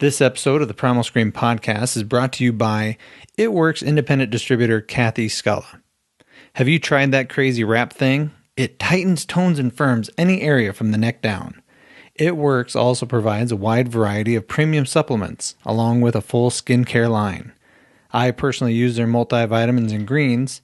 This episode of the Primal Scream podcast is brought to you by It Works independent distributor Kathy Sculla. Have you tried that crazy wrap thing? It tightens, tones, and firms any area from the neck down. It Works also provides a wide variety of premium supplements, along with a full skincare line. I personally use their multivitamins and greens,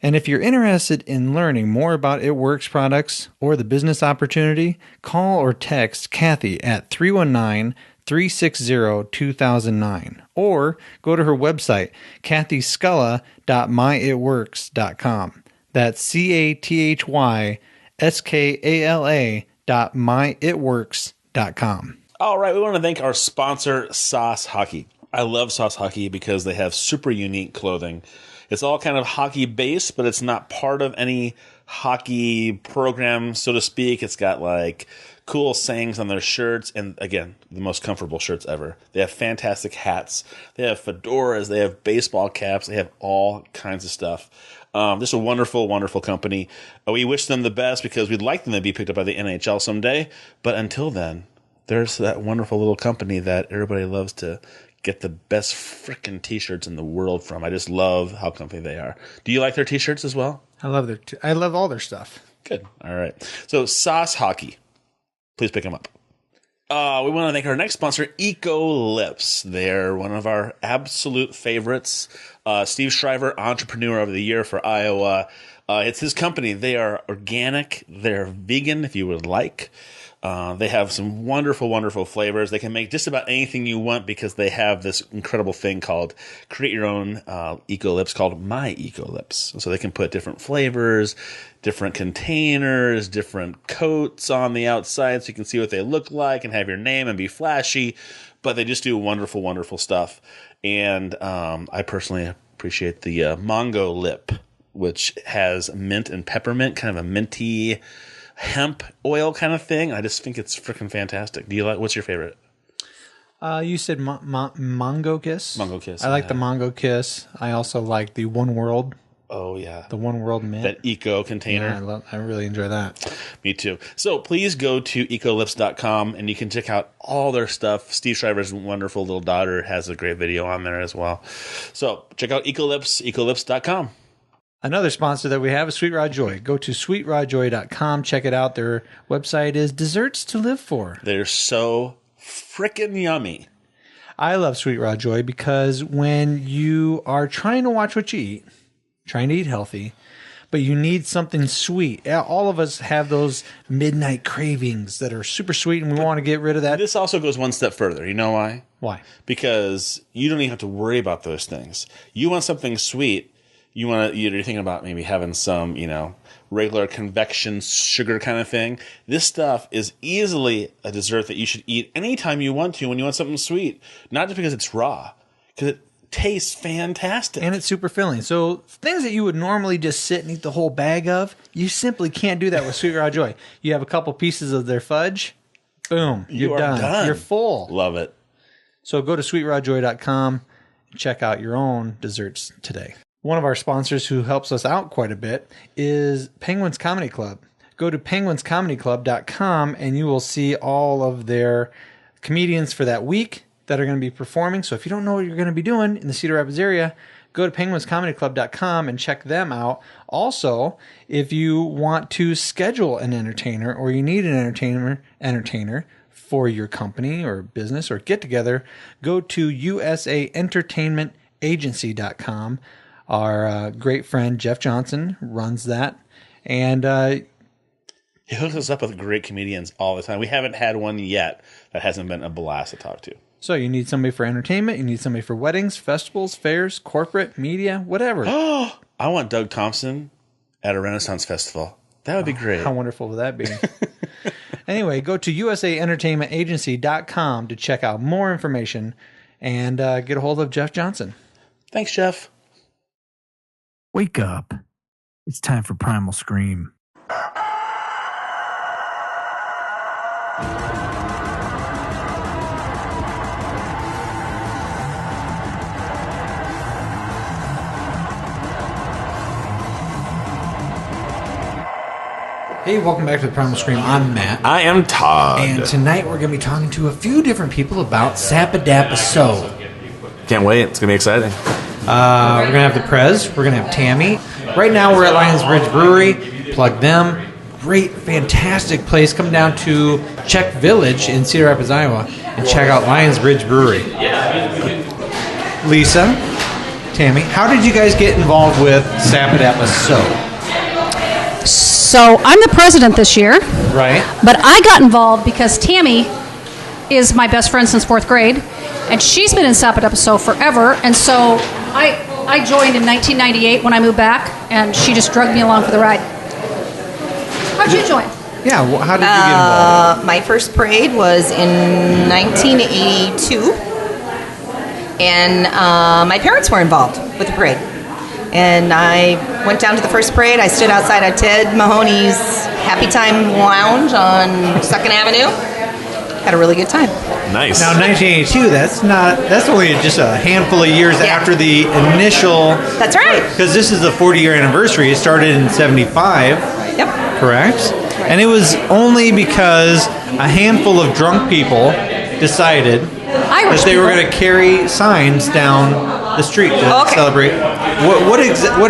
and if you're interested in learning more about It Works products or the business opportunity, call or text Kathy at 319-360-2009 or go to her website, kathysculla.myitworks.com. That's CATHYSKALA.myitworks.com. All right, we want to thank our sponsor, Sauce Hockey. I love Sauce Hockey because they have super unique clothing. It's all kind of hockey based, but it's not part of any hockey program, so to speak. It's got like cool sayings on their shirts, and again, the most comfortable shirts ever. They have fantastic hats. They have fedoras. They have baseball caps. They have all kinds of stuff. Just a wonderful, wonderful company. We wish them the best because we'd like them to be picked up by the NHL someday. But until then, there's that wonderful little company that everybody loves to get the best frickin' t-shirts in the world from. I just love how comfy they are. Do you like their t-shirts as well? I love all their stuff. Good. All right. So Sauce Hockey, please pick them up. We want to thank our next sponsor, Eco Lips. They're one of our absolute favorites. Steve Shriver, Entrepreneur of the Year for Iowa. It's his company. They are organic. They're vegan, if you would like. They have some wonderful, wonderful flavors. They can make just about anything you want because they have this incredible thing called create your own Eco Lips called My Eco Lips. So they can put different flavors, different containers, different coats on the outside so you can see what they look like and have your name and be flashy. But they just do wonderful, wonderful stuff. And I personally appreciate the Mongo Lip, which has mint and peppermint, kind of a minty hemp oil kind of thing. I just think it's freaking fantastic. Do you like? What's your favorite? You said Mango Kiss. Mango Kiss. I like the Mango Kiss. I also like the One World. Oh yeah, the One World mint. That eco container. Yeah, I really enjoy that. Me too. So please go to ecolips.com and you can check out all their stuff. Steve Shriver's wonderful little daughter has a great video on there as well. So check out ecolips.com. Another sponsor that we have is Sweet Raw Joy. Go to sweetrawjoy.com. Check it out. Their website is Desserts to Live For. They're so freaking yummy. I love Sweet Raw Joy because when you are trying to watch what you eat, trying to eat healthy, but you need something sweet. All of us have those midnight cravings that are super sweet, and we want to get rid of that. This also goes one step further. You know why? Why? Because you don't even have to worry about those things. You want something sweet. You're thinking about maybe having some, regular convection sugar kind of thing. This stuff is easily a dessert that you should eat anytime you want to when you want something sweet. Not just because it's raw, because it tastes fantastic. And it's super filling. So things that you would normally just sit and eat the whole bag of, you simply can't do that with Sweet Raw Joy. You have a couple pieces of their fudge, boom, you're done. You're full. Love it. So go to sweetrawjoy.com and check out your own desserts today. One of our sponsors who helps us out quite a bit is Penguins Comedy Club. Go to penguinscomedyclub.com and you will see all of their comedians for that week that are going to be performing. So if you don't know what you're going to be doing in the Cedar Rapids area, go to penguinscomedyclub.com and check them out. Also, if you want to schedule an entertainer or you need an entertainer for your company or business or get together, go to usaentertainmentagency.com. Our great friend Jeff Johnson runs that, and he hooks us up with great comedians all the time. We haven't had one yet that hasn't been a blast to talk to. So you need somebody for entertainment, you need somebody for weddings, festivals, fairs, corporate, media, whatever. Oh, I want Doug Thompson at a Renaissance festival. That would be great. How wonderful would that be? Anyway, go to usaentertainmentagency.com to check out more information and get a hold of Jeff Johnson. Thanks, Jeff. Wake up. It's time for Primal Scream. Hey, welcome back to the Primal Scream. I'm Matt. I am Todd. And tonight we're going to be talking to a few different people about SaPaDaPaSo. Can't wait. It's going to be exciting. We're going to have the Prez. We're going to have Tammy. Right now we're at Lions Ridge Brewery. Plug them. Great, fantastic place. Come down to Czech Village in Cedar Rapids, Iowa, and check out Lions Ridge Brewery. Lisa, Tammy, how did you guys get involved with SaPaDaPaSo? So I'm the president this year, Right. but I got involved because Tammy is my best friend since 4th grade, and she's been in SaPaDaPaSo forever, and so I joined in 1998 when I moved back, and she just drugged me along for the ride. How'd you join? Yeah, how did you get involved? My first parade was in 1982, and my parents were involved with the parade. And I went down to the first parade. I stood outside of Ted Mahoney's Happy Time Lounge on 2nd Avenue. Had a really good time. Nice. Now, 1982, that's only just a handful of years after the initial... That's right. Because this is the 40-year anniversary. It started in 75. Yep. Correct? And it was only because a handful of drunk people decided Irish that they were people. going to carry signs down the street to celebrate. What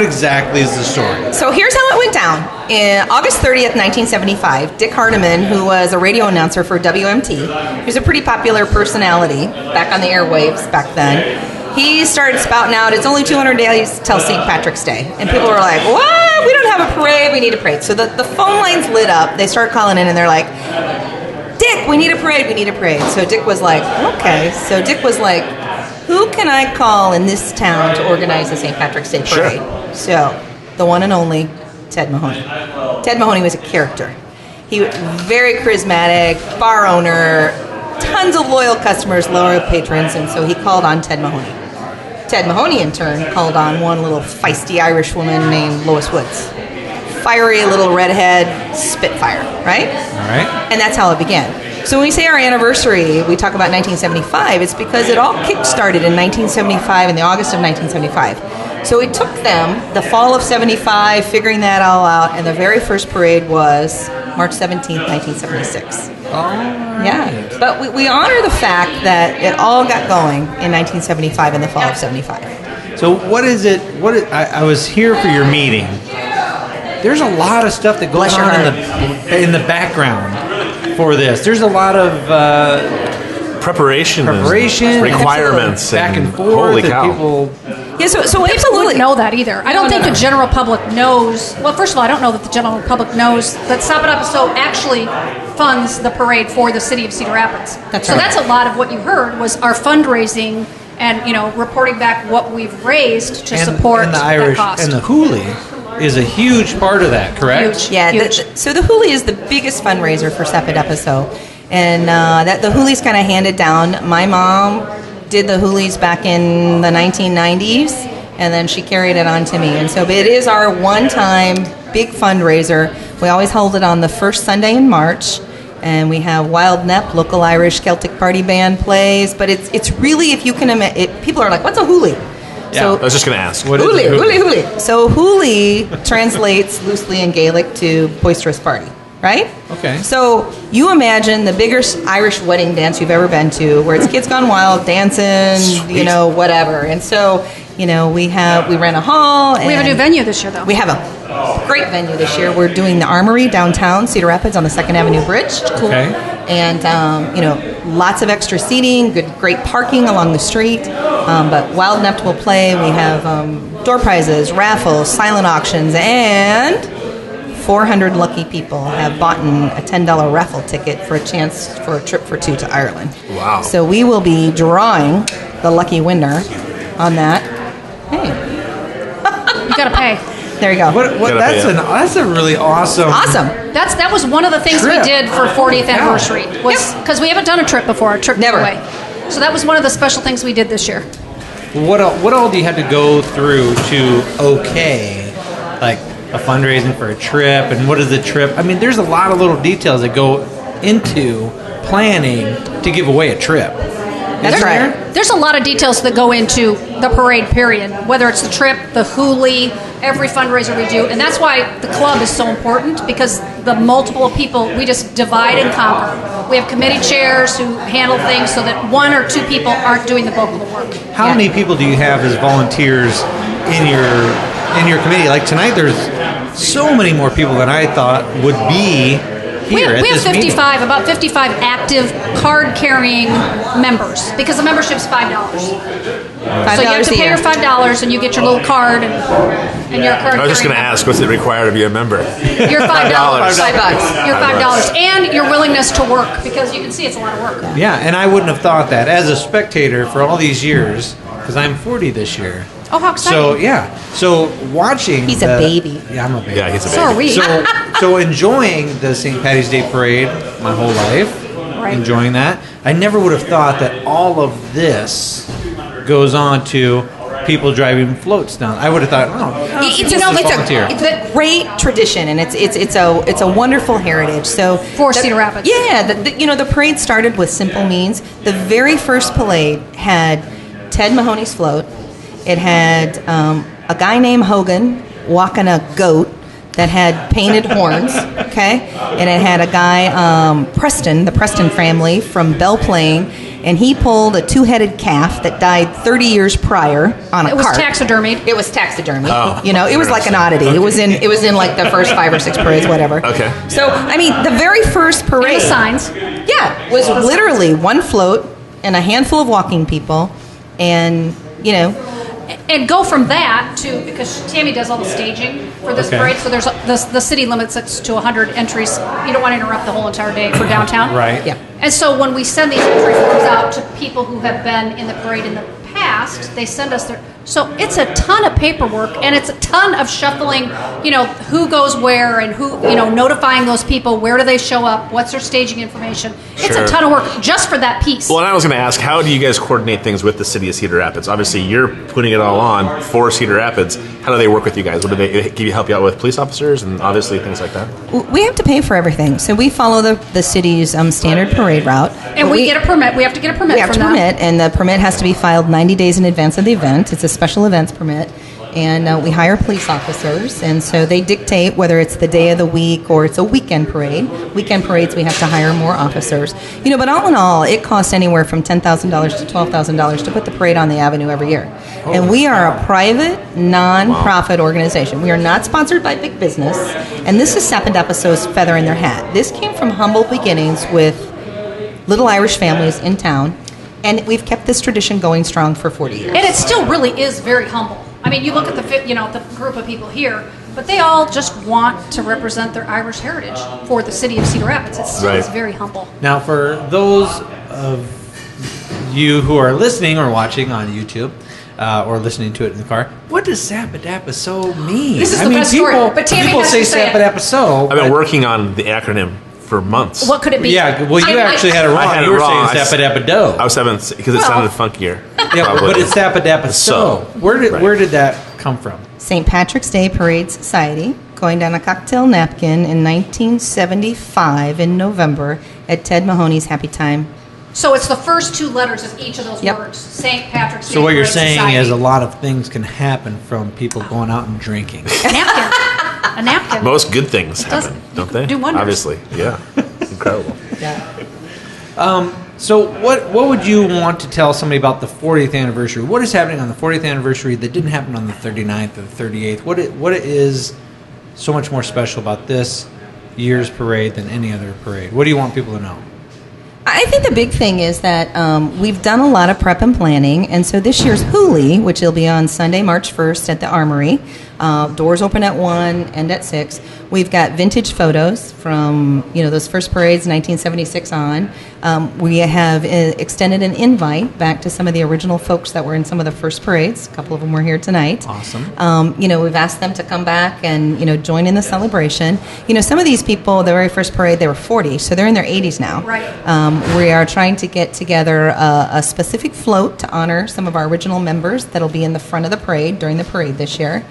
exactly is the story? So here's how it went down. In August 30th, 1975, Dick Hardiman, who was a radio announcer for WMT, he was a pretty popular personality back on the airwaves back then, he started spouting out, it's only 200 days till St. Patrick's Day. And people were like, what? We don't have a parade, we need a parade. So the phone lines lit up, they started calling in and they're like, Dick, we need a parade, we need a parade. So Dick was like, okay. So Dick was like, who can I call in this town to organize the St. Patrick's Day parade? Sure. So, the one and only Ted Mahoney. Ted Mahoney was a character. He was very charismatic, bar owner, tons of loyal customers, loyal patrons, and so he called on Ted Mahoney. Ted Mahoney, in turn, called on one little feisty Irish woman named Lois Woods. Fiery little redhead spitfire, right? All right. And that's how it began. So when we say our anniversary, we talk about 1975, it's because it all kick-started in 1975, in the August of 1975. So it took them the fall of 75, figuring that all out, and the very first parade was March 17th, 1976. Yeah, but we honor the fact that it all got going in 1975, in the fall of 75. So what is it? I was here for your meeting. There's a lot of stuff that goes on in the background for this. There's a lot of preparation, requirements, back and forth. Holy cow! People People wouldn't know that either. I don't think the general public knows. Well, first of all, I don't know that the general public knows that SaPaDaPaSo actually funds the parade for the city of Cedar Rapids. That's a lot of what you heard was our fundraising and reporting back what we've raised to support and the Irish that cost. and the Huli is a huge part of that. Correct? Huge. Yeah. Huge. So the Huli is the biggest fundraiser for SaPaDaPaSo, and that the Huli's kind of handed down. My mom did the Huli's back in the 1990s, and then she carried it on to me. And so it is our one-time big fundraiser. We always hold it on the first Sunday in March, and we have Wild Nep, local Irish Celtic party band plays. But it's really, if you can imagine, people are like, what's a Huli? Yeah, so, I was just going to ask. What is Huli. So Huli translates loosely in Gaelic to boisterous party, right? Okay. So you imagine the biggest Irish wedding dance you've ever been to, where it's kids gone wild, dancing, whatever. And so, we rent a hall. And we have a new venue this year, though. We have a great venue this year. We're doing the Armory downtown, Cedar Rapids, on the 2nd Avenue Bridge. Cool. Okay. And, lots of extra seating, great parking along the street. But Wild Nep will play. We have door prizes, raffles, silent auctions, and 400 lucky people have bought a $10 raffle ticket for a chance for a trip for two to Ireland. Wow. So we will be drawing the lucky winner on that. Hey. You got to pay. There you go. That's a really awesome. That was one of the things we did for 40th anniversary, was because we haven't done a trip before, a trip giveaway. So that was one of the special things we did this year. What all do you have to go through to like a fundraising for a trip, and what is the trip? I mean, there's a lot of little details that go into planning to give away a trip. That's right. There's a lot of details that go into the parade, period. Whether it's the trip, the hoolie, every fundraiser we do. And that's why the club is so important, because the multiple people, we just divide and conquer. We have committee chairs who handle things so that one or two people aren't doing the bulk of the work. How many people do you have as volunteers in your committee? Like tonight, there's so many more people than I thought would be here at we have this meeting. about 55 active card-carrying members, because the membership's $5. So you have to pay your $5, and you get your little card and your card. I was just going to ask, what's it required to be a member? Your $5. $5. Your $5, and your willingness to work, because you can see it's a lot of work. Yeah, and I wouldn't have thought that as a spectator for all these years, because I'm 40 this year. Oh, how exciting! So yeah, so watching. He's a baby. Yeah, I'm a baby. Yeah, he's a baby. So are we. So enjoying the St. Patty's Day parade my whole life, Right. enjoying that. I never would have thought that all of this goes on to people driving floats down. I would have thought, volunteer. It's a great tradition, and it's a wonderful heritage. So For Cedar Rapids. Yeah, the parade started with simple means. The very first parade had Ted Mahoney's float. It had a guy named Hogan walking a goat that had painted horns, okay? And it had a guy, Preston, the Preston family from Belle Plaine, and he pulled a two-headed calf that died 30 years prior on a cart. It was taxidermied. It was taxidermy. Oh, It was like an oddity. It was in like the first 5 or 6 parades, whatever. Okay. So, I mean, the very first parade. And the signs. Yeah, was literally one float and a handful of walking people, and And go from that to, because Tammy does all the staging for this Okay. parade, so there's the city limits it to 100 entries. You don't want to interrupt the whole entire day for downtown. Right. Yeah. And so when we send these entry forms out to people who have been in the parade in the past, they send us their. So it's a ton of paperwork, and it's a ton of shuffling, who goes where and who, notifying those people, where do they show up, what's their staging information. It's Sure. a ton of work just for that piece. Well, and I was going to ask, how do you guys coordinate things with the city of Cedar Rapids? Obviously, you're putting it all on for Cedar Rapids. How do they work with you guys? What do they help you out with police officers and obviously things like that? we have to pay for everything. So we follow the city's standard parade route. And we get a permit. We have to get a permit We have from to them. permit, and the permit has to be filed 90 days in advance of the event. It's a special events permit. And we hire police officers, and so they dictate whether it's the day of the week or it's a weekend parade. Weekend parades, we have to hire more officers. But all in all, it costs anywhere from $10,000 to $12,000 to put the parade on the avenue every year. And we are a private, non-profit organization. We are not sponsored by big business, and this is SaPaDaPaSo's feather in their hat. This came from humble beginnings with little Irish families in town, and we've kept this tradition going strong for 40 years. And it still really is very humble. I mean, you look at the group of people here, but they all just want to represent their Irish heritage for the city of Cedar Rapids. It still is very humble. Now, for those of you who are listening or watching on YouTube or listening to it in the car, what does SaPaDaPaSo mean? This is the best story, but Tammy people has say to say it. SaPaDaPaSo. I've been working on the acronym for months. What could it be? Yeah, well, you actually had it wrong. I had it You were wrong. saying SaPaDaPaDo. I was having, because it sounded funkier. Yeah, probably. but it's SaPaDaPaSo. So. Where did that come from? St. Patrick's Day Parade Society, going down a cocktail napkin in 1975 in November at Ted Mahoney's Happy Time. So it's the first 2 letters of each of those Yep. words. St. Patrick's Day So what you're Parade saying Society. is a lot of things can happen from people going out and drinking. A napkin. A napkin. Most good things does- happen, don't they? do wonders. Obviously, yeah. It's incredible. So what would you want to tell somebody about the 40th anniversary? What is happening on the 40th anniversary that didn't happen on the 39th or the 38th? What is so much more special about this year's parade than any other parade? What do you want people to know? I think the big thing is that we've done a lot of prep and planning, and so this year's Hoolie, which will be on Sunday, March 1st at the Armory, doors open at 1, end at 6. We've got vintage photos from those first parades, 1976 on. We have extended an invite back to some of the original folks that were in some of the first parades. A couple of them were here tonight. Awesome. We've asked them to come back and join in the celebration. Some of these people, the very first parade, they were 40, so they're in their 80s now. Right. We are trying to get together a specific float to honor some of our original members that'll be in the front of the parade during the parade this year.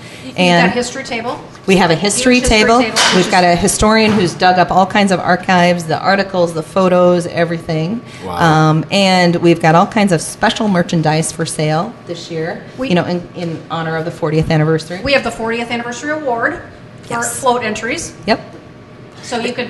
And that history table. we have a history Huge history table. table, which We've is- got a historian who's dug up all kinds of archives, the articles, the photos, everything. Wow. And we've got all kinds of special merchandise for sale this year, We- in honor of the 40th anniversary. We have the 40th anniversary award for Yes. float entries. Yep. So you could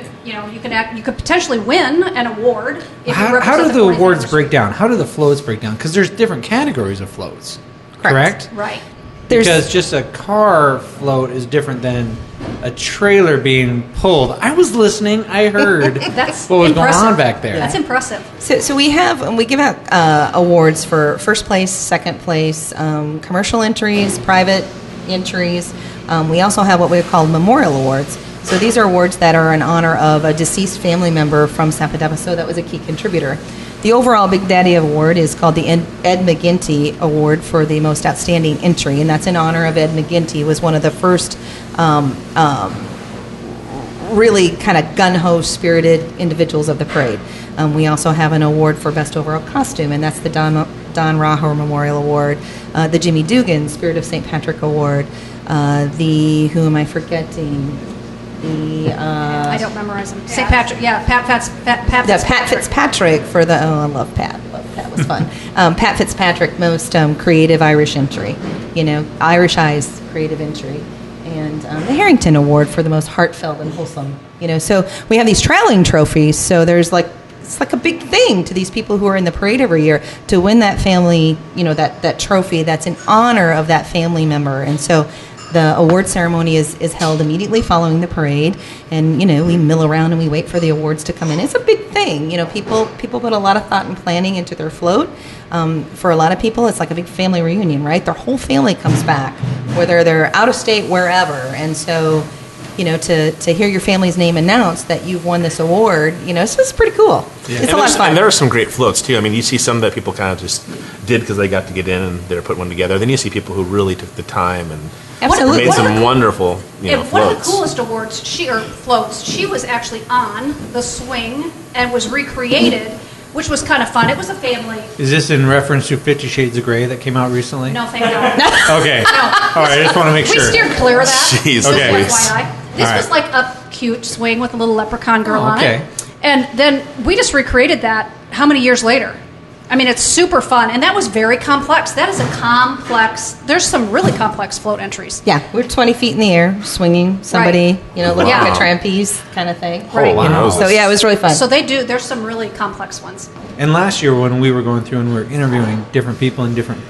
potentially win an award if you How represent do the 40th awards anniversary. break down? How do the floats break down? Because there's different categories of floats, Correct. correct? Right. There's- Because just a car float is different than a trailer being pulled. I was listening. I heard That's what was impressive. going on back there. That's impressive. So we give out awards for first place, second place, commercial entries, private entries. We also have what we call memorial awards. So these are awards that are in honor of a deceased family member from SaPaDaPaSo that was a key contributor. The overall Big Daddy Award is called the Ed McGinty Award for the most outstanding entry, and that's in honor of Ed McGinty, who was one of the first really kind of gun-ho spirited individuals of the parade. We also have an award for best overall costume, and that's the Don Raho Memorial Award, the Jimmy Dugan Spirit of St. Patrick Award, who am I forgetting? I don't memorize them. St. Patrick. Yeah, Pat Fitzpatrick for the I love Pat. That was fun. Pat Fitzpatrick most creative Irish entry. Irish Eyes creative entry. And the Harrington Award for the most heartfelt and wholesome. So we have these traveling trophies. So it's like a big thing to these people who are in the parade every year to win that family, that trophy that's in honor of that family member. And so the award ceremony is held immediately following the parade, and we mill around and we wait for the awards to come in. It's a big thing. People put a lot of thought and planning into their float. For a lot of people, it's like a big family reunion, right? Their whole family comes back, whether they're out of state, wherever, and so to hear your family's name announced that you've won this award, it's just pretty cool. Yeah. It's a lot of fun. And there are some great floats too. I mean, you see some that people kind of just did because they got to get in and they're putting one together. Then you see people who really took the time and Absolutely. made some wonderful, One of the floats. coolest awards, floats, she was actually on the swing and was recreated, which was kind of fun. It was a family. Is this in reference to 50 Shades of Grey that came out recently? No, thank God. Okay. No. All right, I just want to make We sure. steered clear of that. Jeez, Just okay. FYI. This All was right. like a cute swing with a little leprechaun girl on okay. it. And then we just recreated that how many years later? I mean, it's super fun. And that was very complex. That is there's some really complex float entries. Yeah, we're 20 feet in the air, swinging somebody, looking Yeah. like a trapeze kind of thing. Right. wow. So yeah, it was really fun. So there's some really complex ones. And last year when we were going through and we were interviewing different people in different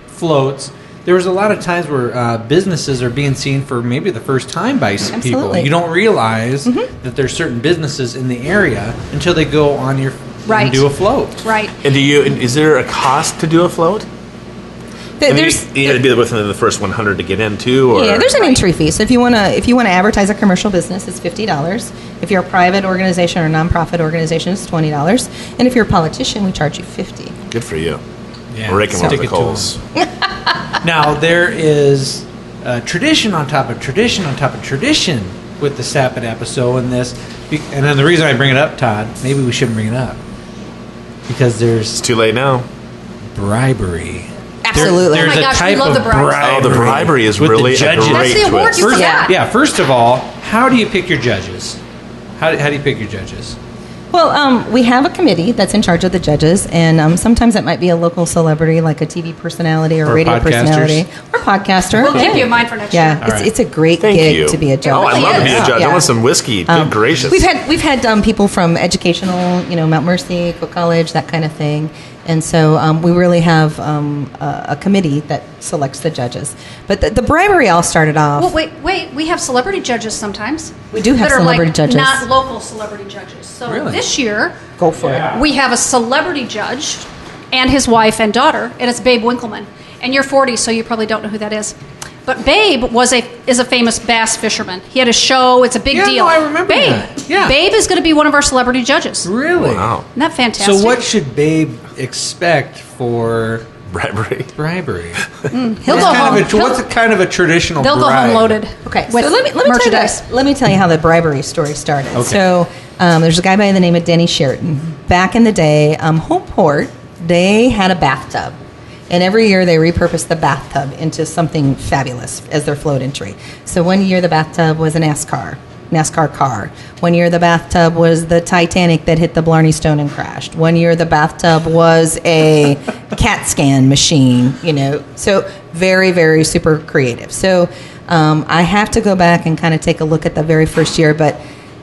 floats, there was a lot of times where businesses are being seen for maybe the first time by some people. Absolutely. You don't realize that there's certain businesses in the area until they go on your Right. and do a float. Right. And is there a cost to do a float? I mean, you got to be within the first 100 to get in too, or Yeah, there's an entry fee. So if you want to advertise a commercial business, it's $50. If you're a private organization or nonprofit organization, it's $20. And if you're a politician, we charge you $50. good for you. Yeah, We're raking off stick the it to coals. Now, there is tradition on top of tradition on top of tradition with the SaPaDaPaSo in this. And then the reason I bring it up, Todd, maybe we shouldn't bring it up. Because there's It's too late now. Absolutely. bribery. Oh There's my a gosh, we type love of the bribery. bribery. Oh, the bribery is with the really a judges. great That's the award twist. you forgot. Yeah, first of all, how do you pick your judges? How do you pick your judges? Well, we have a committee that's in charge of the judges, and sometimes it might be a local celebrity, like a TV personality or Or radio podcasters. personality, or podcaster. We'll keep you in mind for next Yeah, year. All right. it's a great Thank gig you. to be a judge. Oh, I love to be a judge. Yeah. I want some whiskey. Good gracious. We've had people from educational, Mount Mercy, Cook College, that kind of thing, and so we really have a committee that selects the judges. But the bribery all started off. Well, wait. We have celebrity judges sometimes. We do have that are celebrity like judges. Not local celebrity judges. So Really? this year, Go for it. we have a celebrity judge and his wife and daughter, and it's Babe Winkleman. And you're 40, so you probably don't know who that is. But Babe is a famous bass fisherman. He had a show. It's a big Yeah, deal. no, I remember Babe. that. Yeah. Babe is going to be one of our celebrity judges. Really? Wow. Isn't that fantastic? So what should Babe expect for Bribery. bribery? He'll go home. What's kind of a traditional They'll go bribe? home loaded. Okay, with so let me merchandise. let me tell you how the bribery story started. Okay. So there's a guy by the name of Denny Sheridan. Back in the day, Homeport, they had a bathtub, And every year they repurpose the bathtub into something fabulous as their float entry. So one year the bathtub was a NASCAR car. One year the bathtub was the Titanic that hit the Blarney Stone and crashed. One year the bathtub was a CAT scan machine, So very, very super creative. So I have to go back and kind of take a look at the very first year, but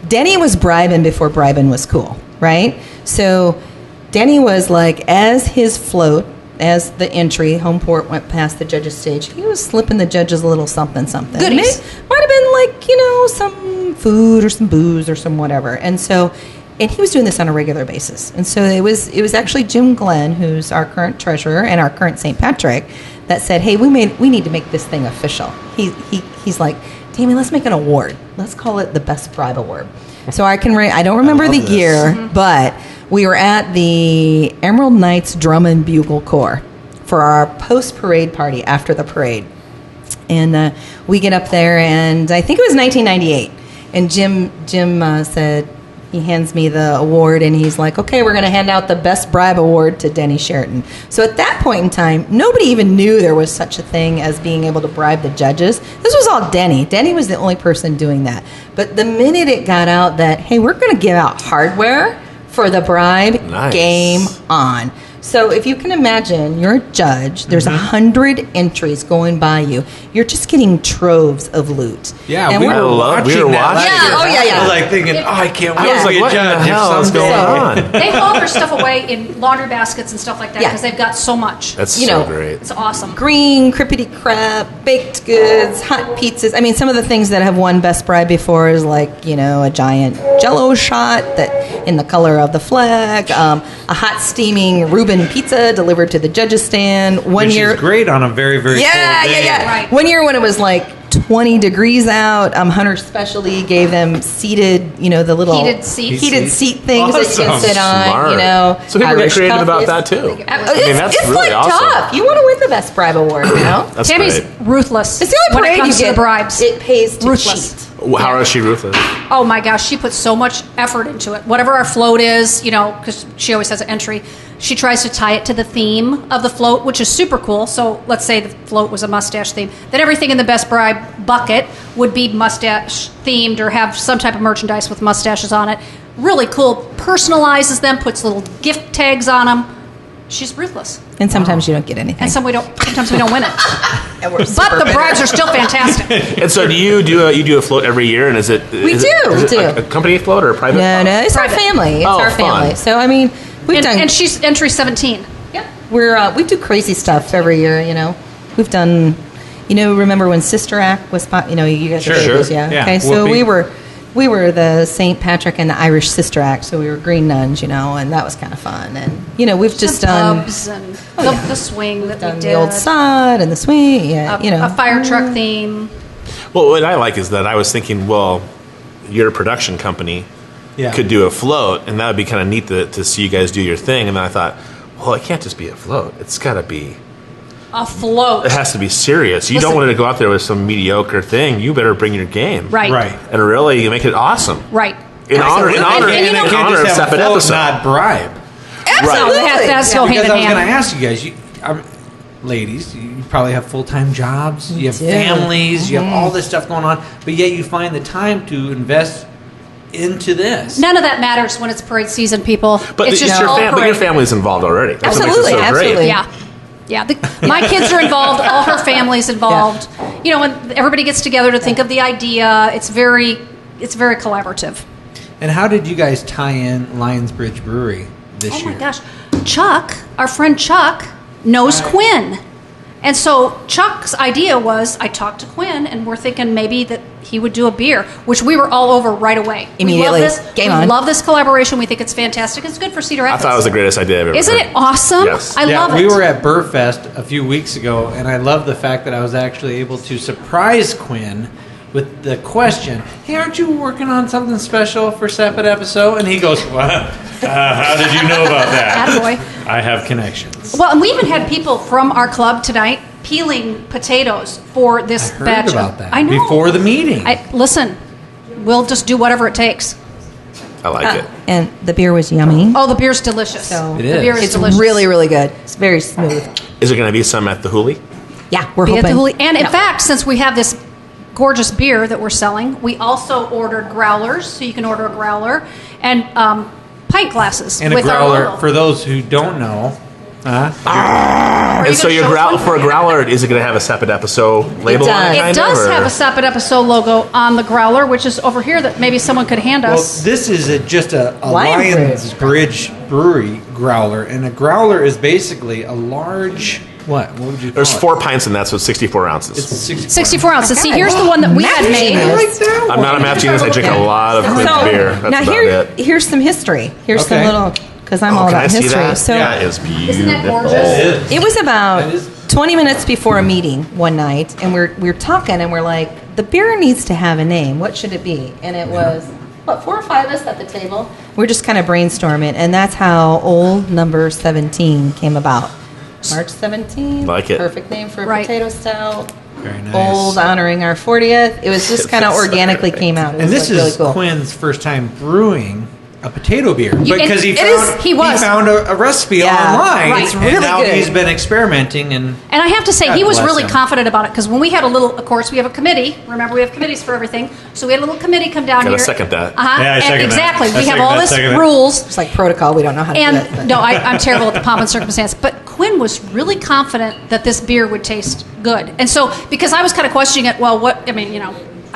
Denny was bribing before bribing was cool, right? So Denny was like, as his float, as the entry, home port went past the judges' stage, he was slipping the judges a little something. Goodies. Might have been like, some food or some booze or some whatever. And he was doing this on a regular basis. And so it was actually Jim Glenn, who's our current treasurer and our current St. Patrick, that said, hey, we need to make this thing official. He's like, Tammy, let's make an award. Let's call it the Best Bribe Award. So I don't remember the year, but we were at the Emerald Knights Drum and Bugle Corps for our post-parade party after the parade. And we get up there, and I think it was 1998. And Jim said, he hands me the award, and he's like, okay, we're going to hand out the Best Bribe Award to Denny Sheraton. So at that point in time, nobody even knew there was such a thing as being able to bribe the judges. This was all Denny. Denny was the only person doing that. But the minute it got out that, hey, we're going to give out hardware for the bribe, nice. Game on. So if you can imagine, you're a judge, there's 100 entries going by you. You're just getting troves of loot. Yeah, and we were watching that last year. Oh, yeah. I was like thinking, I can't wait I was to like, be a what judge. the hell is going on? They haul their stuff away in laundry baskets and stuff like that Yeah. because they've got so much. That's so great. It's awesome. Green, crippity crap, baked goods, hot pizzas. I mean, some of the things that have won Best Bribe before is like, a giant Jell-O shot that in the color of the flag, a hot steaming Reuben pizza delivered to the judges stand. Which is great on a very, very cold day. Yeah. Right. One year when it was like 20 degrees out, Hunter Specialty gave them seated, the little Heated seats. heated seat things that you can sit on. Smart. So people get Irish creative about coffees. that too. It's that's really like awesome. tough. You want to win the Best Bribe Award, That's Tammy's great. ruthless. It's the only when it parade comes you to get. the bribes. It pays to Ruthless. cheat. How is she ruthless? Oh my gosh, she puts so much effort into it. Whatever our float is, because she always has an entry, she tries to tie it to the theme of the float, which is super cool. So let's say the float was a mustache theme. Then everything in the Best Bribe bucket would be mustache themed or have some type of merchandise with mustaches on it. Really cool. Personalizes them, puts little gift tags on them. She's ruthless. And sometimes you don't get anything. And sometimes we don't win it. But But the bribes are still fantastic. And so do you do a float every year? And is it a company float or a private? No, it's Private. our family. It's Oh, our family. fun. So I mean, And she's entry 17. we do crazy stuff every year. We've done. Remember when Sister Act was pop? You guys Sure. are babies, yeah. Yeah. Okay, so Whoopee. we were the St. Patrick and the Irish Sister Act, so we were green nuns, and that was kind of fun. And we've just the done pubs and the swing that we done did. the old sod and the swing, a fire truck theme. Well, what I like is that I was thinking, well, your production company could do a float, and that would be kind of neat to see you guys do your thing. And then I thought, well, it can't just be a float. It's got to be A float. It has to be serious. You Listen. don't want to go out there with some mediocre thing. You better bring your game. Right. And really make it awesome. Right. In honor of SaPaDaPaSo. not bribe. Absolutely. That's go hand Because in I was going to hand. ask you guys, ladies, you probably have full-time jobs, you have do. families, you have all this stuff going on, but yet you find the time to invest into this. None of that matters when it's parade season, people. But it's just your, all but your parade. family's involved already. That's what makes it Absolutely, so great. absolutely. Yeah. Yeah, my kids are involved. All her family's involved. When everybody gets together to think of the idea, it's very collaborative. And how did you guys tie in Lionsbridge Brewery this year? Oh my gosh, Chuck, our friend Chuck, knows Quinn, and so Chuck's idea was I talked to Quinn, and we're thinking maybe that he would do a beer, which we were all over right away. Immediately. We love this collaboration. We think it's fantastic. It's good for Cedar I Rapids. thought it was the greatest idea I've ever Isn't heard. it awesome? Yes. I love it. We were at Burfest a few weeks ago, and I love the fact that I was actually able to surprise Quinn with the question, hey, aren't you working on something special for SaPaDaPaSo? And he goes, what? How did you know about that? Attaboy. I have connections. Well, and we even had people from our club tonight peeling potatoes for this I heard batch. about that I know. before the meeting. Listen, we'll just do whatever it takes. I like it. And the beer was yummy. Oh, the beer's delicious. So It is. The beer is it's delicious. really, really good. It's very smooth. Is there going to be some at the Hooli? Yeah, we're Be at hoping. the Hooli. And in fact, since we have this gorgeous beer that we're selling, we also ordered growlers, so you can order a growler, and pint glasses And a with our growler, logo. for those who don't know, And so your for a growler, is it going to have a SaPaDaPaSo label on it? It kind does of, or- have a SaPaDaPaSo logo on the growler, which is over here that maybe someone could hand well, us. this is just a Lion Lions Bridge Brewery growler. And a growler is basically a large, what would you call There's it? 4 pints, and that's what 64 ounces. It's 64. 64 ounces. See, here's the one that we had made. I'm not a math genius. I drink a lot of Quinn's beer. That's now about it. here's some history. Here's some Okay. little, because I'm all Can I about see history. that? So That is beautiful. Isn't that gorgeous? it was about That is- 20 minutes before a meeting one night, and we're talking, and we're like, the beer needs to have a name. What should it be? And it was, 4 or 5 of us at the table. We're just kind of brainstorming, and that's how old number 17 came about. March 17th. Like it. Perfect name for a Right. potato stout. Very nice. Old, honoring our 40th. It was just kind of organically came out. It And was this like really is cool. Quinn's first time brewing a potato beer because he he was. found a recipe Yeah, online, right. It's and really now good. he's been experimenting. And And I have to say, God he was bless really him. confident about it because when we had a little, of course, we have a committee. Remember, we have committees for everything. So we had a little committee come down Gotta here. second that. Uh-huh. Yeah, I second that. Exactly. I We have second all that, this second that. rules. It's like protocol. We don't know how to do it. And no, I'm terrible at the pomp and circumstance. But Quinn was really confident that this beer would taste good. And so, because I was kind of questioning it, well, what, I mean,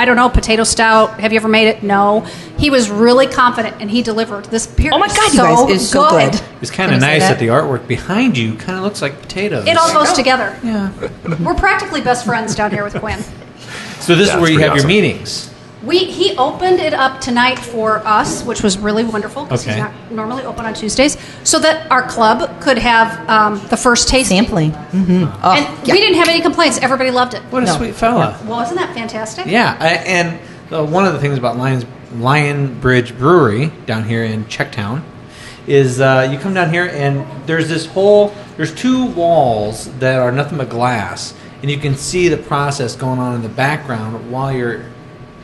I don't know, potato stout. Have you ever made it? No. He was really confident, and he delivered. This beer Oh my is God, you guys, it's so good. it's kind Can of I say nice that? that the artwork behind you kind of looks like potatoes. It all goes together. Yeah. We're practically best friends down here with Quinn. So this is That's where you pretty have your awesome. meetings. He opened it up tonight for us, which was really wonderful because Okay. he's not normally open on Tuesdays, so that our club could have the first tasting. Sampling. Mm-hmm. Oh, And yeah. we didn't have any complaints. Everybody loved it. What a No. sweet fella. Well, isn't that fantastic? Yeah, and one of the things about Lion Bridge Brewery down here in Checktown is you come down here and there's there's 2 walls that are nothing but glass, and you can see the process going on in the background while you're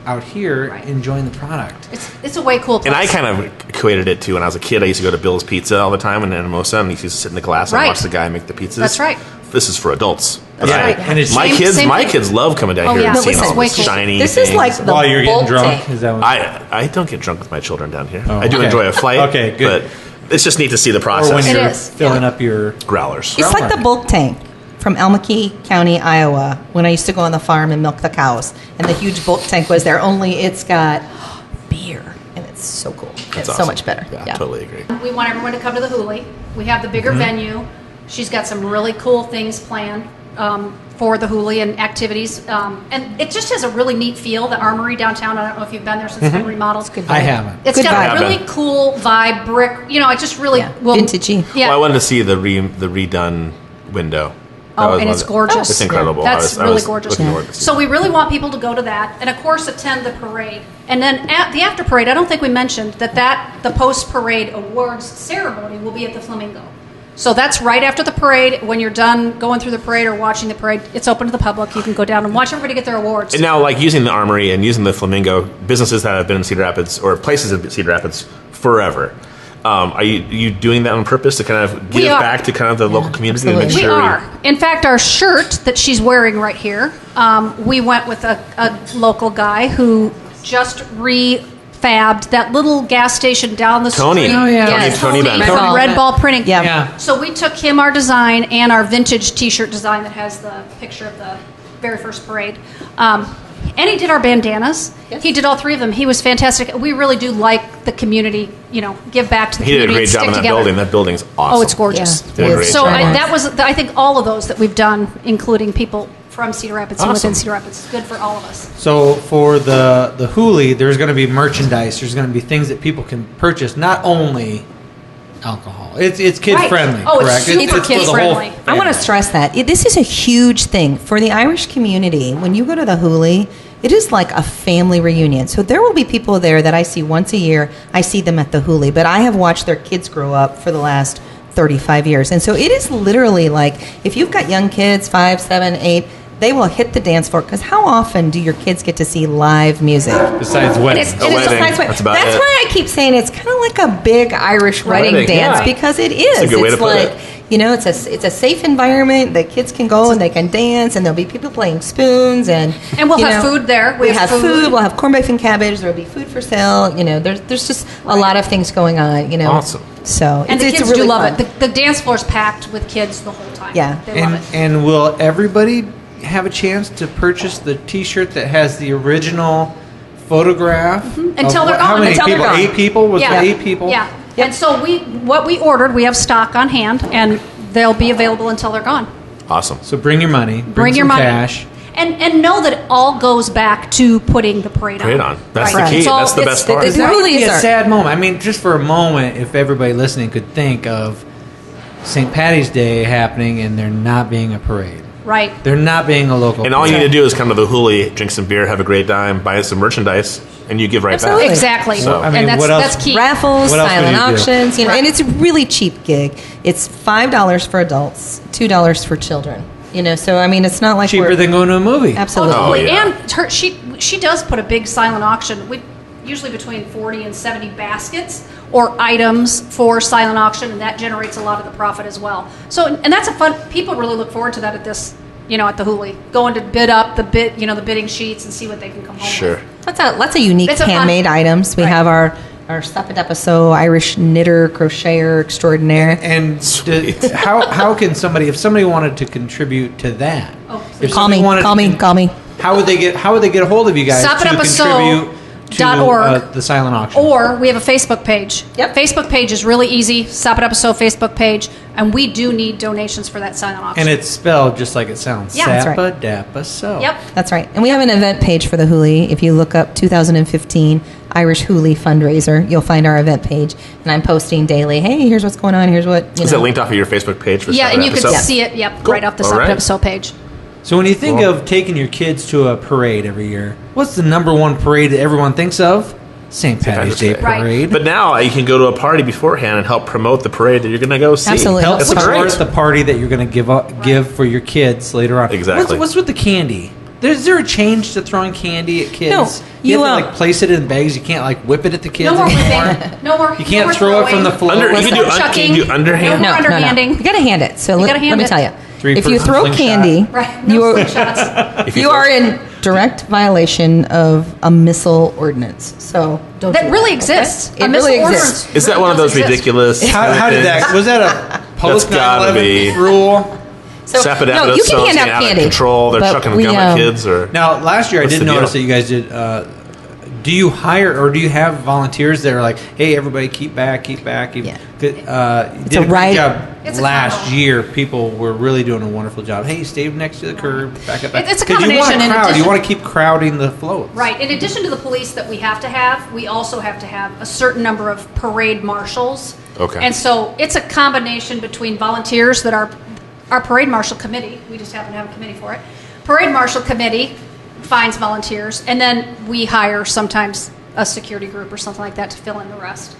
out here Right. enjoying the product. It's a way cool place. And I kind of equated it to when I was a kid. I used to go to Bill's Pizza all the time in Hermosa, and he used to sit in the glass and Right. watch the guy make the pizzas. That's right. This is for adults. That's Yeah, right. and it's My Same- kids, same my thing. kids love coming down Oh, here yeah. and No, seeing listen, all way the cool. shiny This things. is like the While you're getting bulk drunk, tank. is that what? I don't get drunk with my children down here. Oh, I do okay. enjoy a flight. Okay, good. But it's just neat to see the Or process. when It you're is, filling yeah. up your Growlers. It's like the bulk tank from Elmkey County, Iowa, when I used to go on the farm and milk the cows. And the huge bulk tank was there, only it's got beer. And it's so cool. It's so awesome. much better. Yeah, totally agree. We want everyone to come to the Hooli. We have the bigger venue. She's got some really cool things planned for the Hooli and activities. And it just has a really neat feel. The Armory downtown, I don't know if you've been there since it's been remodeled. I haven't. It's Good got vibe. a really cool vibe, brick. It just really Yeah, vintagey. Yeah. Well, I wanted to see the redone window. That Oh, was and one it's of the- gorgeous. It's incredible. That's I really was gorgeous. looking forward to So we really want people to go to that, and of course attend the parade. And then at the after parade, I don't think we mentioned that the post parade awards ceremony will be at the Flamingo. So that's right after the parade. When you're done going through the parade or watching the parade, it's open to the public. You can go down and watch everybody get their awards. And now, like using the Armory and using the Flamingo, businesses that have been in Cedar Rapids or places in Cedar Rapids forever. Are you doing that on purpose to kind of give are. back to kind of the local community and make absolutely. sure We are. In fact, our shirt that she's wearing right here, we went with a Oh, local guy who just refabbed that little gas station down the Tony. street. Oh, yeah. Yes, Tony Tony Bennett. from Red Ball Printing. Yeah. Yeah. So we took him our design and our vintage T-shirt design that has the picture of the very first parade. And he did our bandanas. Yes. He did all 3 of them. He was fantastic. We really do like the community, give back to the He did a community great and job stick in that together. building. That building's awesome. Oh, it's gorgeous. Yeah. Did a great So job. that was, I think, all of those that we've done, including people from Cedar Rapids and Awesome. within Cedar Rapids, is good for all of us. So for the Hooli, there's going to be merchandise. There's going to be things that people can purchase, not only alcohol. It's kid Right. friendly. Oh, it's correct? super for the whole kid-friendly. I want to family. stress that. This is a huge thing for the Irish community. When you go to the Hooli, it is like a family reunion. So there will be people there that I see once a year. I see them at the Hooli, but I have watched their kids grow up for the last 35 years. And so it is literally like, if you've got young kids, 5, 7, 8, they will hit the dance floor. Because how often do your kids get to see live music? Besides weddings. That's why I keep saying it's kind of like a big Irish wedding dance, because it is. It's a good way to put it. It's a safe environment. The kids can go and they can dance, and there'll be people playing spoons, and we'll have food there. We have food. We'll have corned beef and cabbage. There'll be food for sale. There's just a lot of things going on. Awesome. So and the kids really do love fun. it. The dance floor's packed with kids the whole time. Yeah, they love it. And will everybody have a chance to purchase the T-shirt that has the original photograph? Until they're gone. How many Until people? they're gone. 8 people? Was Yeah. it 8 people? Yeah. Yep. And so what we ordered, we have stock on hand, and they'll be available until they're gone. Awesome. So bring your money. Bring your some money. cash. And know that it all goes back to putting the parade on. That's Right. the key. So That's the best part. it's- That would really be a is sad moment. I mean, just for a moment, if everybody listening could think of St. Patty's Day happening and there not being a parade. Right. There not being a local And all you parade. need to do is come to the Hooli, drink some beer, have a great time, buy some merchandise, and you give right Absolutely. back. Exactly. So- I mean, and what else- that's key. Raffles, What else would silent you do? auctions, Right. and it's a really cheap gig. It's $5 for adults, $2 for children. So I mean, it's not like cheaper we're, than going to a movie. absolutely. Oh, yeah. And she does put a big silent auction. Usually between 40 and 70 baskets or items for silent auction, and that generates a lot of the profit as well. So, and that's a fun. People really look forward to that at this, at the Hooli, going to bid up the bidding sheets and see what they can come home Sure. with. That's a unique It's a fun- handmade items. We Right. have our SaPaDaPaSo Irish knitter crocheter extraordinaire. And how can somebody, if somebody wanted to contribute to that, if Call somebody me. wanted Call to- me. Call me. How would they get a hold of you guys to contribute to SaPaDaPaSo.org. the silent auction? Or we have a Facebook page. Yep. Facebook page is really easy. SaPaDaPaSo Facebook page, and we do need donations for that silent auction. And it's spelled just like it sounds. Yeah, that's right. SaPaDaPaSo. Yep. That's right. And we have an event page for the Hooli. If you look up 2015 Irish Hooli fundraiser, you'll find our event page. And I'm posting daily, hey, here's what's going on. Here's what, Is it linked off of your Facebook page? For Yeah, and you can SaPaDaPaSo? see it. Yep, Cool. right off the All right. SaPaDaPaSo page. So when you think Cool. of taking your kids to a parade every year, what's the number one parade that everyone thinks of? St. Patty's Day Right. parade. But now you can go to a party beforehand and help promote the parade that you're going to go see. Absolutely. Help That's support great. the party that you're going to give for your kids later on. Exactly. What's with the candy? Is there a change to throwing candy at kids? No, you you, have to place it in bags. You can't whip it at the kids No more anymore. whipping. No more. You can't no more throw it from the throwing. floor. You can do underhand. No. No. Underhanding. You got to hand it. So let gotta hand me it. tell you. If you Three-person throw slingshot. candy, Right. you No are, slingshots. you are in direct violation of a missile ordinance. So don't That do really okay? exists. It A missile really ordinance exists. Is that really one of does those exist. ridiculous? How did that? Was that a post That's gotta 9/11 be. rule? So, SaPaDaPaSo no, you can hand getting out out candy. of control. They're but chucking we, gum at kids, or Now, last year I What's did the notice that deal? you guys did. Do you hire or do you have volunteers that are like, "Hey, everybody, keep back, keep back"? Yeah. You did a a great right- job It's a last combo. year. People were really doing a wonderful job. Hey, stay next to the curb, back up. Back. It's a 'Cause you want combination in crowd. You addition- want to keep crowding the floats. Right. In addition to the police that we have to have, we also have to have a certain number of parade marshals. Okay. And so it's a combination between volunteers that are our parade marshal committee. We just happen to have a committee for it. Parade marshal committee finds volunteers, and then we hire sometimes a security group or something like that to fill in the rest.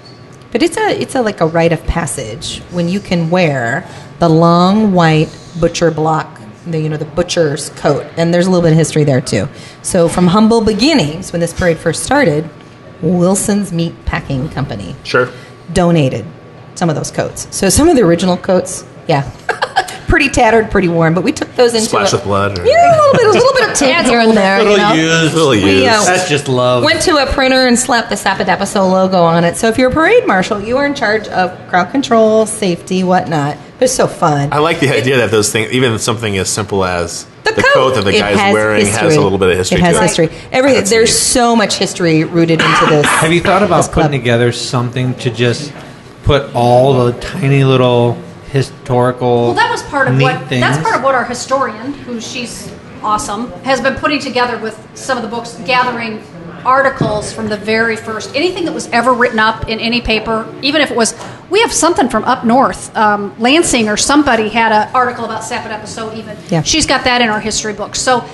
But it's a like a rite of passage when you can wear the long white butcher block, the butcher's coat, and there's a little bit of history there too. So from humble beginnings, when this parade first started, Wilson's Meat Packing Company sure. donated some of those coats. So some of the original coats, yeah, pretty tattered, pretty worn, but we took those into Splash with blood. Or, yeah, a little bit of tint here and there. Little you know? used. Little We, used. That's just love. Went to a printer and slapped the SaPaDaPaSo logo on it. So if you're a parade marshal, you are in charge of crowd control, safety, whatnot. It's so fun. I like the idea that those things, even something as simple as the coat coat that the it guy's has wearing, history. has a little bit of history. It has to history. That's There's neat. so much history rooted into this. Have you thought about this club. putting together something to just put all the tiny little historical? Well, that was part of neat what things? that's part of what our historian, who she's awesome, has been putting together with some of the books, gathering articles from the very first, anything that was ever written up in any paper, even if it was, we have something from up north, Lansing or somebody had an article about SaPaDaPaSo even. Yeah. She's got that in our history books. So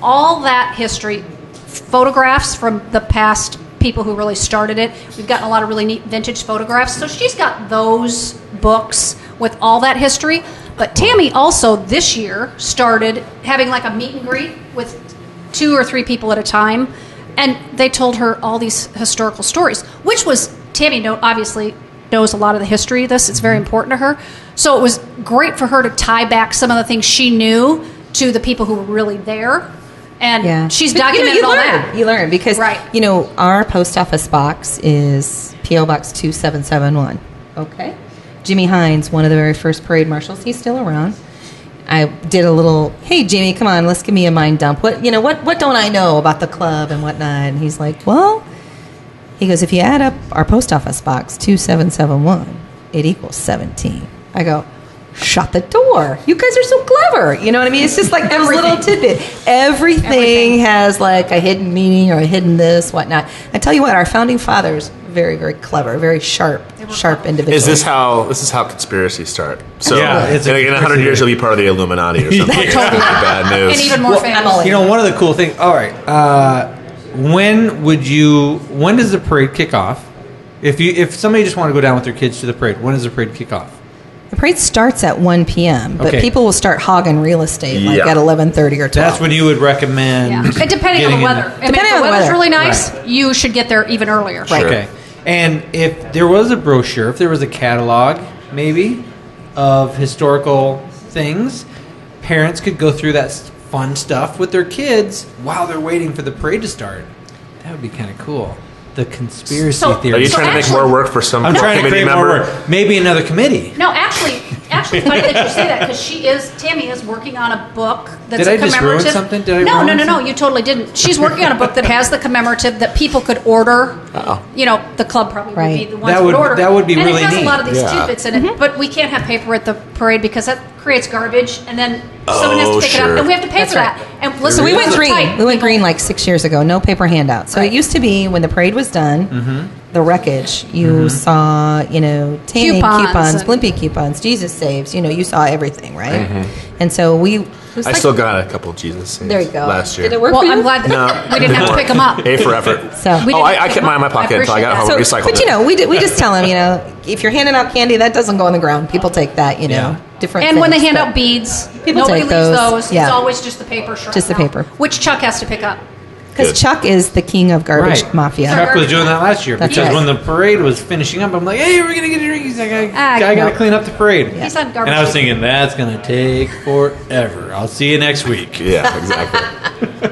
all that history, photographs from the past people who really started it. We've gotten a lot of really neat vintage photographs. So she's got those books with all that history. But Tammy also this year started having like a meet and greet with 2 or 3 people at a time, and they told her all these historical stories, which was Tammy obviously knows a lot of the history of this. It's very important to her. So it was great for her to tie back some of the things she knew to the people who were really there. And she's documented all that. You learn because, our post office box is P.O. Box 2771. Okay. Jimmy Hines, one of the very first parade marshals, he's still around. I did a little, hey, Jimmy, come on, let's give me a mind dump. What don't I know about the club and whatnot? And he's like, well, he goes, if you add up our post office box 2771, it equals 17. I go, shut the door. You guys are so clever. You know what I mean? It's just like those little tidbit. Everything has like a hidden meaning or a hidden this, whatnot. I tell you what, our founding fathers, very, very clever, very sharp individuals. This is how conspiracies start. So in 100 years, you'll be part of the Illuminati or something. Totally. Bad news. And even more famous. One of the cool things. All right, when does the parade kick off? If somebody just want to go down with their kids to the parade, when does the parade kick off? The parade starts at 1 p.m., but people will start hogging real estate at 11:30 or 12. That's when you would recommend. And depending on the weather. If the weather's really nice, you should get there even earlier. Right. Okay. And if there was a brochure, if there was a catalog, maybe, of historical things, parents could go through that fun stuff with their kids while they're waiting for the parade to start. That would be kind of cool. The conspiracy theory. Are you trying to make more work for some I'm trying to committee create member? more work. Maybe another committee. No, actually, funny that you say that because Tammy is working on a book that's Did I just ruin something? Did I No, ruin no, something? you totally didn't. She's working on a book that has the commemorative that people could order. The club probably would be the ones that would order. That would be and really it has neat. a lot of these tidbits in it, but we can't have paper at the parade because that creates garbage, and then someone has to pick it up, and we have to pay for that. And listen, we went those are green. tight, We went people. green like 6 years ago. No paper handout. So it used to be when the parade was done, the wreckage. You saw, Tammy coupons, Blimpie coupons, Jesus saves. You saw everything, right? And so I still got a couple of Jesus saves. There you go. Last year. Did it work Well, for you? I'm glad that we didn't have to pick them up. A for effort. So I kept mine in my pocket until I got home and recycled it. we just tell them, if you're handing out candy, that doesn't go on the ground. People take that, different. And when they things, hand but out beads, people nobody take leaves those. those. Yeah. It's always just the paper shred. Just the paper. Which Chuck has to pick up. Because Chuck is the king of garbage mafia. Chuck was doing that last year That's because right. when the parade was finishing up, I'm like, hey, we're going to get a drink. He's like, I got no. to clean up the parade. He's on garbage. And I was thinking, that's going to take forever. I'll see you next week. Yeah, exactly.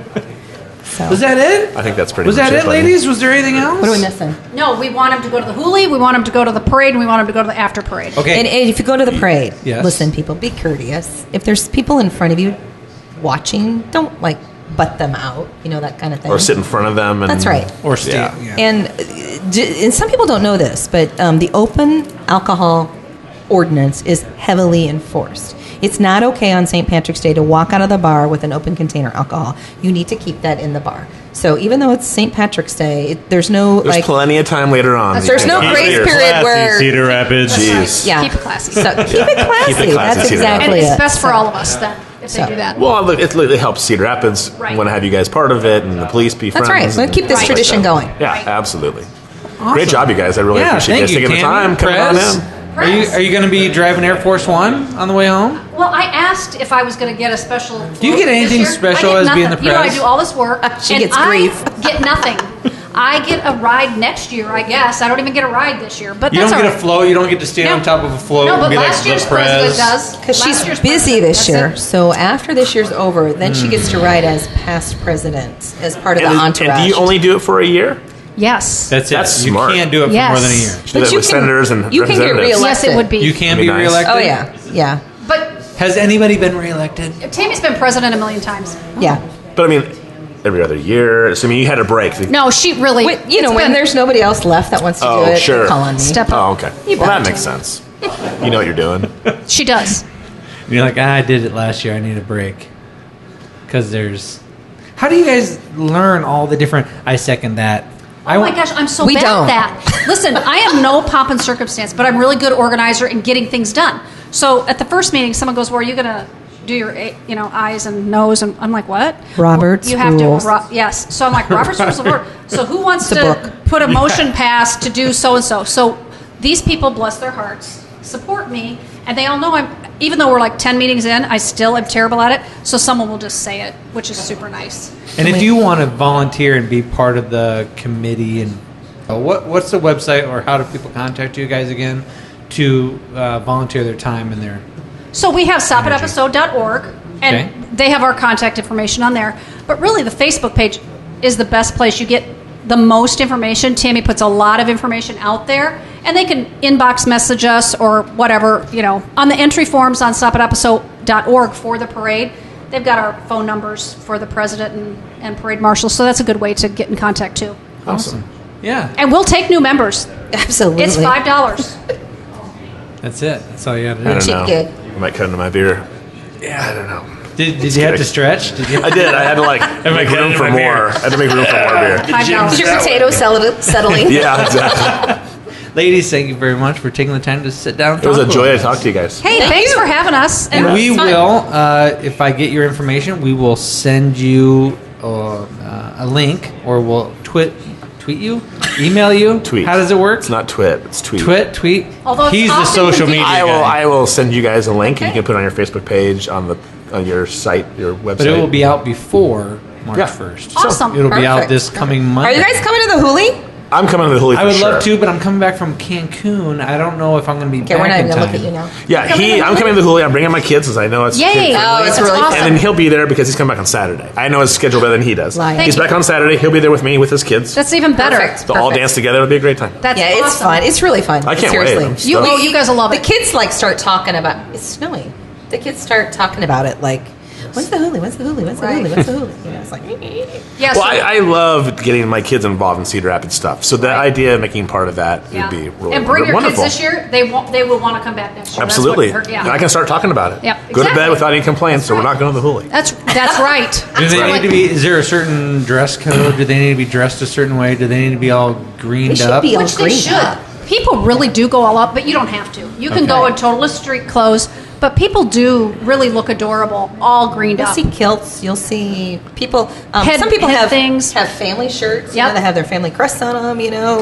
Was that it? I think that's pretty Was much that it, buddy. ladies? Was there anything else? What are we missing? No, we want him to go to the hoolie, we want him to go to the parade, and we want him to go to the after parade. Okay. And if you go to the parade, Yes. listen, people, be courteous. If there's people in front of you watching, don't butt them out, that kind of thing. Or sit in front of them. And, That's right. Or stay. Yeah. And some people don't know this, but the open alcohol ordinance is heavily enforced. It's not okay on St. Patrick's Day to walk out of the bar with an open container alcohol. You need to keep that in the bar. So even though it's St. Patrick's Day, there's plenty of time later on. There's no grace period where Cedar Rapids. Jeez. yeah. Keep it classy. So keep it classy. Keep it classy, That's Cedar Rapids. exactly And it's it. best for all of us then, if they do that. Well, it helps Cedar Rapids. Right. Want to have you guys part of it, and the police be That's friends. right. We'll keep this Right. tradition going. Yeah, Right. absolutely. Great job, you guys. I really appreciate you thank guys taking the Tammy, time coming on Prez. in. Are you going to be driving Air Force One on the way home? Well, I asked if I was going to get a special. Do you get anything special as being the You know, I press? do all this work. She and gets I grief. Get nothing. I get a ride next year, I guess. I don't even get a ride this year, but You that's don't all get a right. float. You don't get to stand on top of a float No, and but be last like year's the president Prez. does. Because Last she's year's busy president, this that's year. it. So after this year's over, then she gets to ride as past president, as part of the entourage. And do you only do it for a year? Yes. That's it. That's you smart. can't do it for Yes. more than a year. Do that with senators and you can get representatives. reelected. Yes, it would be. You can That'd be be nice. reelected. Oh yeah, yeah, But Has anybody been reelected? Tammy's been president a million times. yeah. But I mean, every other year. So I mean, you had a break. No, she really. When, it's when been- there's nobody else left that wants to do it, sure. call on me. Step up. Oh, okay. You Well, that bet. makes sense. You know what you're doing. She does. And you're like, I did it last year. I need a break. Because there's... How do you guys learn all the different... I second that. Oh my gosh, I'm so We bad don't. at that. Listen, I am no pomp and circumstance, but I'm really good organizer in getting things done. So at the first meeting, someone goes, "Well, are you going to do your eyes and nose?" And I'm like, "What?" Robert's You have rules. to. Yes. So I'm like, Robert's Rules of Order. So who wants It's a to book. put a motion past to do so and so? So these people, bless their hearts, support me, And they all know even though we're like 10 meetings in, I still am terrible at it. So someone will just say it, which is super nice. And if you want to volunteer and be part of the committee, and what's the website, or how do people contact you guys again to volunteer their time and their... So we have SaPaDaPaSo.org, and they have our contact information on there. But really, the Facebook page is the best place. You get the most information. Tammy puts a lot of information out there, and they can inbox message us or whatever, on the entry forms on SaPaDaPaSo.org for the parade. They've got our phone numbers for the president and parade marshal, so that's a good way to get in contact too. Awesome. Yeah. And we'll take new members. Absolutely. It's $5. That's it. That's all you got to do. I don't know. Cheap gig. I might cut into my beer. Yeah, I don't know. Did you have to stretch? Did you? I did. I had to make room for more. I had to make room for more beer. $5. Is your potato settling? Yeah, exactly. Ladies, thank you very much for taking the time to sit down and It was talk a with joy to us. talk to you guys. Hey, thanks for having us. And we it's fun. will, if I get your information, we will send you a link, or we'll tweet you, email you. Tweet. How does it work? It's not twit. It's tweet. Tweet. Although it's He's the often social media confusing. guy. I will send you guys a link, and you can put it on your Facebook page, on your site, your website. But it will be out before March 1st. Awesome. It'll be out Perfect. this coming Monday. Are you guys coming to the Huli? I'm coming to the Huli for I would sure. love to, but I'm coming back from Cancun. I don't know if I'm going to be Okay, back we're not in even time. going to look at you now. Yeah, I'm coming to the Huli. I'm bringing my kids, because I know it's Yay. kids. Oh, it's really awesome. And then he'll be there because he's coming back on Saturday. I know his schedule better than he does. Liar. He's back on Saturday. He'll be there with me, with his kids. That's even better. Perfect. They'll all dance together. It'll be a great time. That's Yeah, it's awesome. fun. It's really fun. I can't Seriously. wait. I'm stoked. You guys will love The it. kids start talking about it's snowing. The kids start talking about it like, when's the Huli? When's the Huli? When's the Right. Huli? When's the Huli? It's like, Yeah, Well, so- I love getting my kids involved in Cedar Rapids stuff. So the idea of making part of that yeah. would be really And bring your wonderful. kids this year. They will want to come back next year. That's Absolutely. what- yeah. And I can start talking about it. Yep, Go to exactly. bed without any complaints, That's or we're right. not going to the Huli. That's right. Do they Like- need to be? Is there a certain dress code? Do they need to be dressed a certain way? Do they need to be all greened They should up? be all Which they green should. up. People really do go all up, but you don't have to. You can go in total street clothes, but people do really look adorable, all greened You'll up. see kilts. You'll see people. Head- some people head have things. have family shirts. Yep. That have their family crests on them.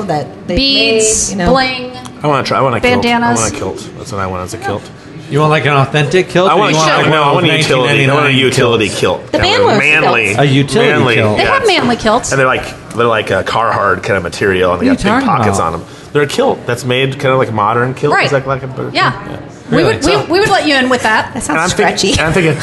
That they Beads, made, bling. I want to try. I want a kilt. I Bandanas. want a kilt. That's what I want as a kilt. You want like an authentic kilt? I or want you a like no. I want a utility. I want a 1999 utility kilt? kilt. The Kind of man wears manly. kilts. A utility manly, kilt. They yeah. have manly kilts. And they're like a Carhartt kind of material, and they What got are you big talking pockets about? on them. They're a kilt that's made kind of like a modern kilt. Right. It's like a Yeah. Really? We would let you in with that. That And sounds I'm stretchy. thinking,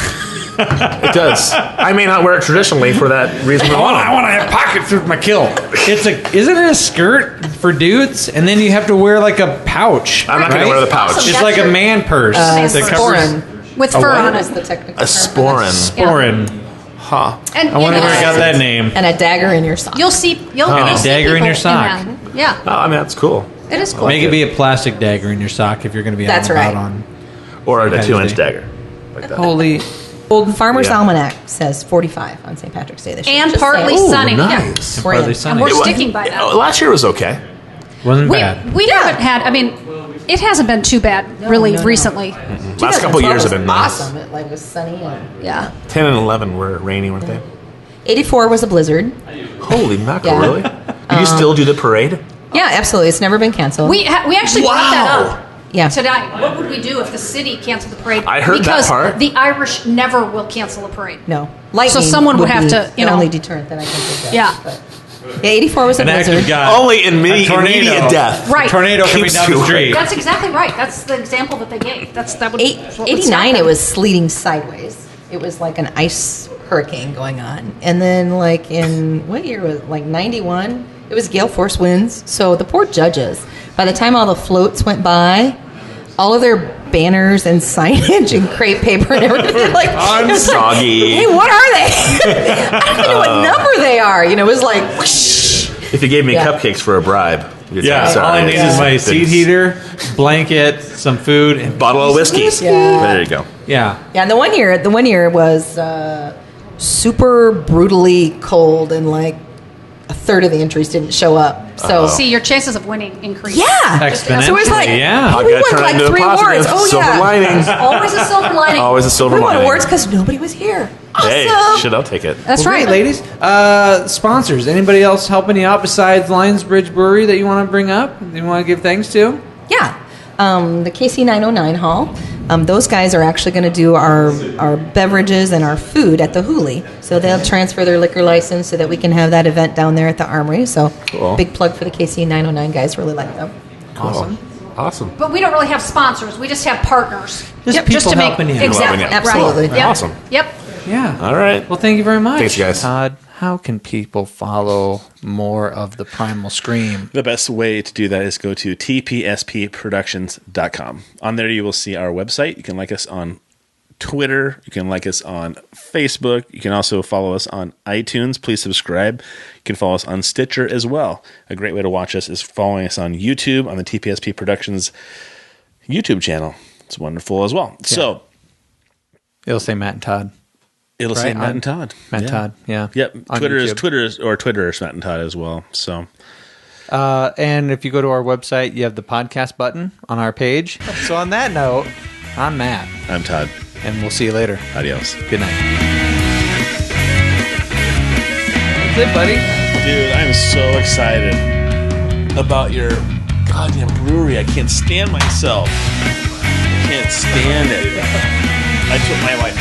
it does. I may not wear it traditionally for that reason alone. I want to have pockets with my kilt. Isn't it a skirt for dudes? And then you have to wear like a pouch. I'm not going right? to wear the pouch. Awesome. It's like a man purse that covers Sporin. With fur what? on That's it. the technical A term for that. sporin. Sporin. Huh. And I wonder where I got that name. And a dagger in your sock. You'll see. You'll a see dagger in people your sock. that. Yeah, Oh, I mean, that's cool. it is cool. Make it be a plastic dagger in your sock if you're going to be That's out and right. about on. Or a Guys 2-inch do. dagger. Like that. Holy. Old Farmer's Yeah. Almanac says 45 on St. Patrick's Day this year. And Just partly saying. sunny. nice. Yeah. We're Partly in. sunny. And we're It was- sticking by that. Last year was okay. Wasn't bad. We haven't had. I mean, it hasn't been too bad really no. recently. Last couple 2012 years have was been nice. awesome. It was sunny. And Yeah. 10 and 11 were rainy, weren't they? 84 was a blizzard. Holy mackerel, Yeah. really? Do you still do the parade? Yeah, absolutely. It's never been canceled. We actually brought that up yeah. tonight. What would we do if the city canceled the parade? I heard that because part. the Irish never will cancel a parade. No. Lightning So someone would have be to, the only deterrent that I can think of. Yeah. But, yeah, 84 was a An act blizzard. of God. Only in A tornado. immediate death. Right. A tornado coming Keeps down the you street. That's exactly right. That's the example that they gave. That would. what would 89, happen. it was sleeting sideways. It was like an ice hurricane going on. And then, like, in what year was it? Like 91, it was gale force winds. So the poor judges, by the time all the floats went by, all of their banners and signage and crepe paper and everything, like, it was like, Soggy. hey, what are they? I don't even know what number they are. You know, it was like, whoosh. If you gave me Yeah. cupcakes for a bribe, you'd Yeah, say, all I sorry. need is my seed heater, blanket, some food, and Bottle of whiskey. Yeah. There you go. yeah. Yeah, and the one year was super brutally cold, and like a third of the entries didn't show up. So See, your chances of winning increase. yeah, Exponentially, so it was like, yeah. oh, I we gotta won turn it like into a 3 positive. awards. Oh Silver yeah, lining. Always a silver lining. Always a silver we won lining. awards because nobody was here. Awesome. Hey, shit, I'll take it. That's Well, right, great, ladies. Sponsors. Anybody else helping you out besides Lions Bridge Brewery that you want to bring up? You want to give thanks to? Yeah. The KC 909 Hall. Those guys are actually going to do our beverages and our food at the Hooli. So they'll transfer their liquor license so that we can have that event down there at the Armory. So big plug for the KC 909 guys. Really like them. Awesome. But we don't really have sponsors. We just have partners. Just to make helping you. exactly. Absolutely. Right. Yep. Awesome. Yep. Yeah. All right. Well, thank you very much. Thanks, guys. Todd, how can people follow more of the Primal Scream? The best way to do that is go to tpspproductions.com. On there, you will see our website. You can like us on Twitter. You can like us on Facebook. You can also follow us on iTunes. Please subscribe. You can follow us on Stitcher as well. A great way to watch us is following us on YouTube, on the TPSP Productions YouTube channel. It's wonderful as well. Yeah. So it'll say Matt and Todd. It'll say Matt and Todd. Matt and Todd, yeah. Yep. Twitter is Matt and Todd as well. So, and if you go to our website, you have the podcast button on our page. So on that note, I'm Matt. I'm Todd. And we'll see you later. Adios. Good night. That's it, buddy. Dude, I'm so excited about your goddamn brewery. I can't stand myself. I can't stand it. I took my wife.